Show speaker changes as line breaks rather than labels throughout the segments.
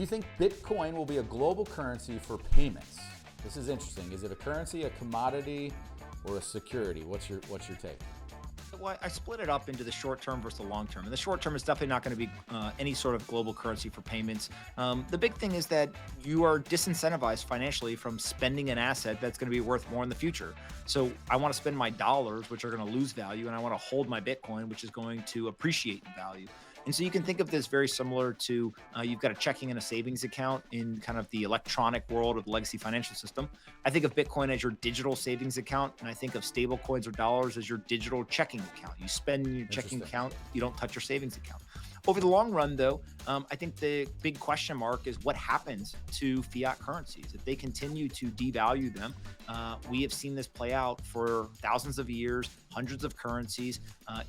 Do you think Bitcoin will be a global currency for payments? This is interesting. Is it a currency, a commodity, or a security? What's your take?
Well, I split it up into the short term versus the long term. And the short term is definitely not going to be any sort of global currency for payments. The big thing is that you are disincentivized financially from spending an asset that's going to be worth more in the future. So I want to spend my dollars, which are going to lose value, and I want to hold my Bitcoin, which is going to appreciate in value. And so you can think of this very similar to you've got a checking and a savings account in kind of the electronic world of the legacy financial system. I think of Bitcoin as your digital savings account, and I think of stable coins or dollars as your digital checking account. You spend in your checking account, you don't touch your savings account. Over the long run, though, I think the big question mark is what happens to fiat currencies. If they continue to devalue them, we have seen this play out for thousands of years, hundreds of currencies.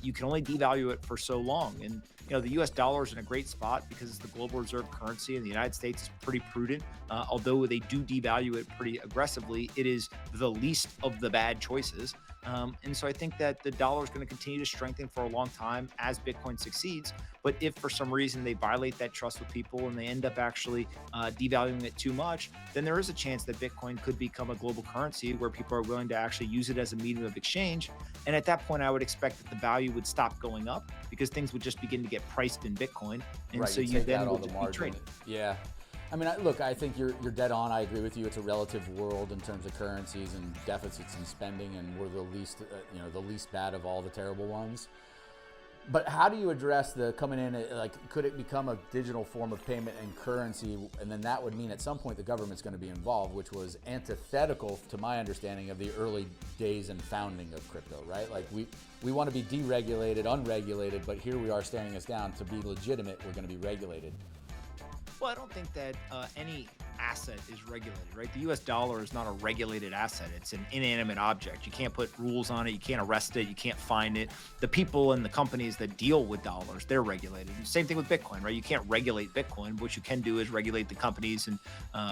You can only devalue it for so long. And, the US dollar is in a great spot because it's the global reserve currency, and the United States is pretty prudent. Although they do devalue it pretty aggressively, it is the least of the bad choices. And so I think that the dollar is going to continue to strengthen for a long time as Bitcoin succeeds. But if for some reason they violate that trust with people and they end up actually devaluing it too much, then there is a chance that Bitcoin could become a global currency where people are willing to actually use it as a medium of exchange. And at that point, I would expect that the value would stop going up because things would just begin to get priced in Bitcoin. And
Right,
so
you
you
take
then
out all
would
the
just be
margin.
trading.
Yeah. I mean, look, I think you're dead on. I agree with you. It's a relative world in terms of currencies and deficits and spending, and we're the least, the least bad of all the terrible ones. But how do you address the coming in, could it become a digital form of payment and currency? And then that would mean at some point the government's going to be involved, which was antithetical to my understanding of the early days and founding of crypto, right? Like we want to be deregulated, unregulated, but here we are staring us down. To be legitimate, we're going to be regulated.
Well, I don't think that any asset is regulated, right? The US dollar is not a regulated asset. It's an inanimate object. You can't put rules on it. You can't arrest it. You can't fine it. The people and the companies that deal with dollars, they're regulated. Same thing with Bitcoin, right? You can't regulate Bitcoin. What you can do is regulate the companies and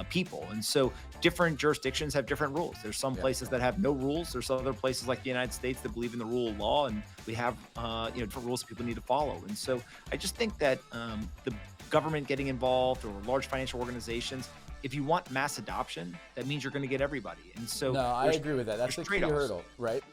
people. And so different jurisdictions have different rules. There's some places that have no rules. There's other places like the United States that believe in the rule of law, and we have different rules that people need to follow. And so I just think that the government getting involved or large financial organizations, if you want mass adoption, that means you're going to get everybody. And so
No, I agree with that. That's the key
trade-offs.
hurdle, right?